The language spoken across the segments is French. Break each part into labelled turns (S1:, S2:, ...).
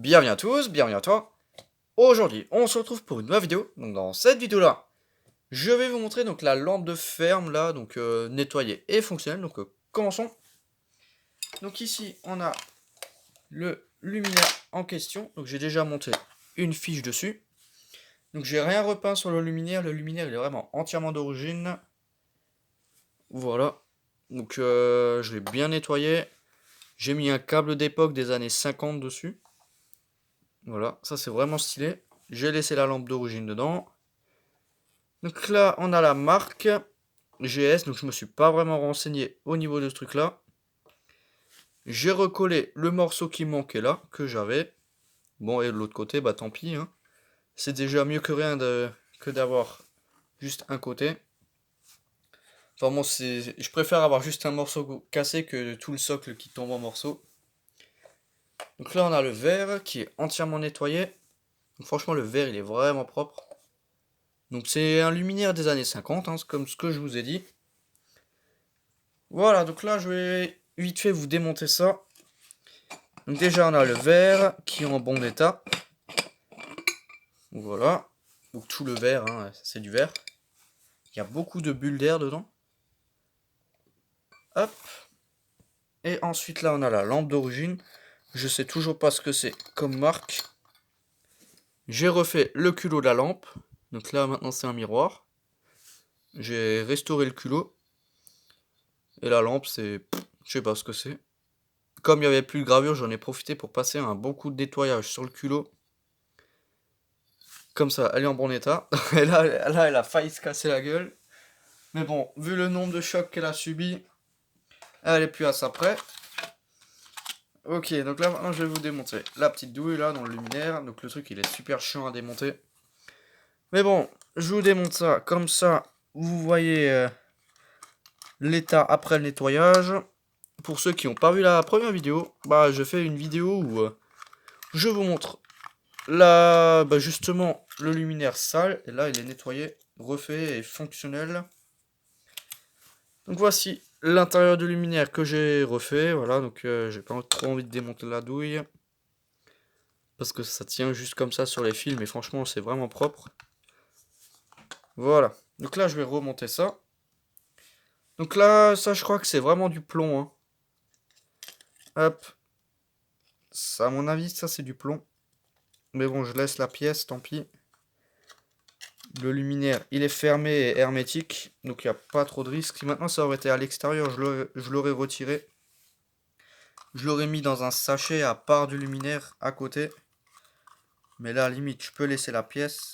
S1: Bienvenue à tous, bienvenue à toi. Aujourd'hui, on se retrouve pour une nouvelle vidéo. Donc dans cette vidéo-là, je vais vous montrer donc la lampe de ferme là, donc nettoyée et fonctionnelle. Donc commençons. Donc ici, on a le luminaire en question. Donc j'ai déjà monté une fiche dessus. Donc j'ai rien repeint sur le luminaire. Le luminaire, il est vraiment entièrement d'origine. Voilà. Donc je l'ai bien nettoyé. J'ai mis un câble d'époque des années 50 dessus. Voilà, ça c'est vraiment stylé. J'ai laissé la lampe d'origine dedans. Donc là, on a la marque GS, donc je me suis pas vraiment renseigné au niveau de ce truc-là. J'ai recollé le morceau qui manquait là, que j'avais. Bon, et de l'autre côté, bah tant pis, hein. C'est déjà mieux que rien que d'avoir juste un côté. Enfin bon, je préfère avoir juste un morceau cassé que tout le socle qui tombe en morceaux. Donc là, on a le verre qui est entièrement nettoyé. Donc franchement, le verre, il est vraiment propre. Donc c'est un luminaire des années 50, hein, comme ce que je vous ai dit. Voilà, donc là je vais vite fait vous démonter ça. Donc déjà on a le verre qui est en bon état. Voilà. Donc tout le verre, hein, c'est du verre. Il y a beaucoup de bulles d'air dedans. Hop. Et ensuite là on a la lampe d'origine. Je sais toujours pas ce que c'est comme marque. J'ai refait le culot de la lampe. Donc là maintenant c'est un miroir. J'ai restauré le culot. Et la lampe c'est... Je sais pas ce que c'est. Comme il n'y avait plus de gravure, j'en ai profité pour passer un bon coup de nettoyage sur le culot. Comme ça, elle est en bon état. Et là, elle a failli se casser la gueule. Mais bon, vu le nombre de chocs qu'elle a subi, elle est plus à ça près. Ok, donc là maintenant je vais vous démonter la petite douille là dans le luminaire. Donc le truc il est super chiant à démonter. Mais bon, je vous démonte ça comme ça. Vous voyez l'état après le nettoyage. Pour ceux qui n'ont pas vu la première vidéo, bah je fais une vidéo où je vous montre là, bah justement, le luminaire sale, et là il est nettoyé, refait et fonctionnel. Donc voici l'intérieur du luminaire que j'ai refait, voilà, donc j'ai pas trop envie de démonter la douille. Parce que ça tient juste comme ça sur les fils, mais franchement c'est vraiment propre. Voilà, donc là je vais remonter ça. Donc là, ça je crois que c'est vraiment du plomb, hein. Hop, ça à mon avis ça c'est du plomb. Mais bon, je laisse la pièce, tant pis. Le luminaire, il est fermé et hermétique, donc il n'y a pas trop de risque. Si maintenant ça aurait été à l'extérieur, je l'aurais retiré. Je l'aurais mis dans un sachet à part du luminaire à côté. Mais là, à la limite, je peux laisser la pièce.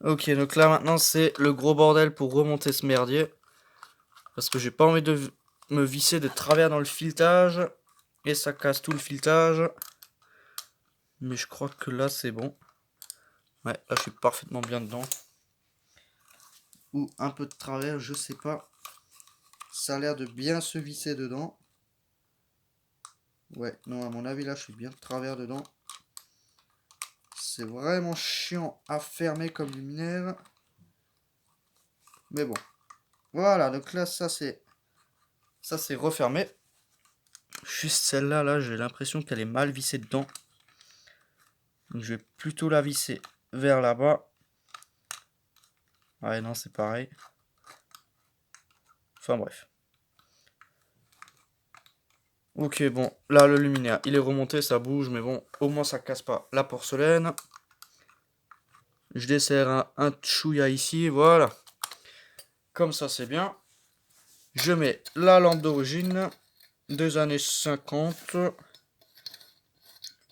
S1: Ok, donc là maintenant c'est le gros bordel pour remonter ce merdier. Parce que j'ai pas envie de me visser de travers dans le filetage. Et ça casse tout le filetage. Mais je crois que là c'est bon. Ouais, là je suis parfaitement bien dedans. Ou un peu de travers, je sais pas. Ça a l'air de bien se visser dedans. Ouais, non, à mon avis, là, je suis bien de travers dedans. C'est vraiment chiant à fermer comme luminaire. Mais bon. Voilà, donc là, ça, c'est refermé. Juste celle-là, là, j'ai l'impression qu'elle est mal vissée dedans. Donc, je vais plutôt la visser vers là-bas. Ouais, non, c'est pareil. Enfin, bref. Ok, bon, là, le luminaire, il est remonté, ça bouge, mais bon, au moins, ça casse pas la porcelaine. Je desserre un chouïa ici, voilà. Comme ça, c'est bien. Je mets la lampe d'origine des années 50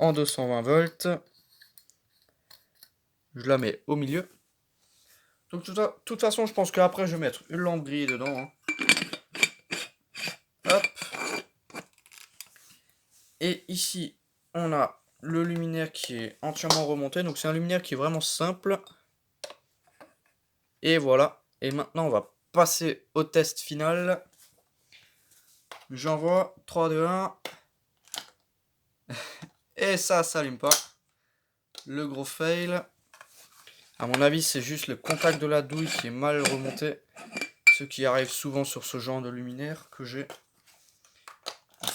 S1: en 220 volts. Je la mets au milieu. Donc, de toute façon, je pense qu'après, je vais mettre une lampe grille dedans, hein. Hop. Et ici, on a le luminaire qui est entièrement remonté. Donc, c'est un luminaire qui est vraiment simple. Et voilà. Et maintenant, on va passer au test final. J'envoie 3, 2, 1. Et ça s'allume pas. Le gros fail. À mon avis, c'est juste le contact de la douille qui est mal remonté. Ce qui arrive souvent sur ce genre de luminaire que j'ai.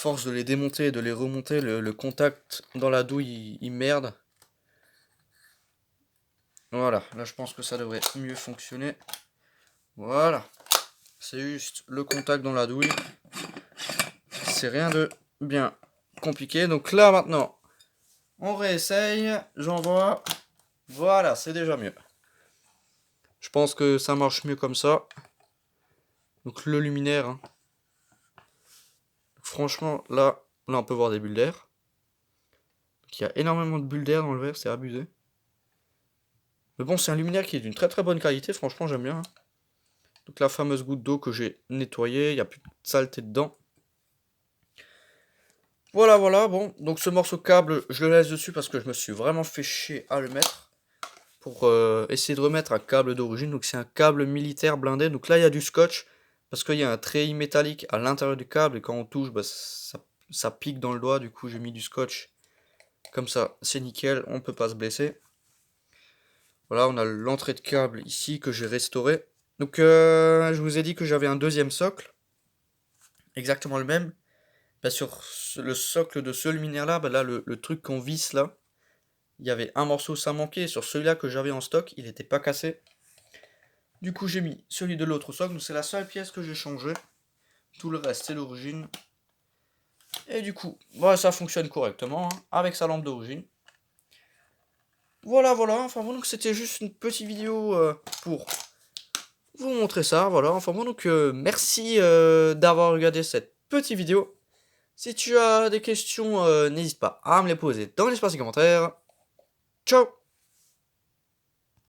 S1: force de les démonter et de les remonter, le contact dans la douille, il merde. Voilà, là je pense que ça devrait mieux fonctionner. Voilà. C'est juste le contact dans la douille. C'est rien de bien compliqué. Donc là maintenant, on réessaye. J'envoie. Voilà, c'est déjà mieux. Je pense que ça marche mieux comme ça. Donc le luminaire. Hein. Franchement, là on peut voir des bulles d'air. Il y a énormément de bulles d'air dans le verre, c'est abusé. Mais bon, c'est un luminaire qui est d'une très très bonne qualité, franchement j'aime bien. Hein. Donc la fameuse goutte d'eau que j'ai nettoyée, il n'y a plus de saleté dedans. Voilà, voilà, bon, donc ce morceau câble, je le laisse dessus parce que je me suis vraiment fait chier à le mettre. Pour essayer de remettre un câble d'origine, donc c'est un câble militaire blindé. Donc là il y a du scotch, parce qu'il y a un treillis métallique à l'intérieur du câble, et quand on touche, bah, ça pique dans le doigt, du coup j'ai mis du scotch. Comme ça, c'est nickel, on peut pas se blesser. Voilà, on a l'entrée de câble ici que j'ai restauré. Donc je vous ai dit que j'avais un deuxième socle, exactement le même. Bah, sur le socle de ce luminaire là, bah, là le truc qu'on visse là, il y avait un morceau, ça manquait. Sur celui-là que j'avais en stock, il n'était pas cassé. Du coup j'ai mis celui de l'autre socle, donc c'est la seule pièce que j'ai changée. Tout le reste c'est l'origine. Et du coup, bah, ça fonctionne correctement hein, avec sa lampe d'origine. Voilà, voilà, enfin bon, donc c'était juste une petite vidéo pour vous montrer ça, voilà, enfin bon, donc merci d'avoir regardé cette petite vidéo. Si tu as des questions, n'hésite pas à me les poser dans l'espace des commentaires. Ciao!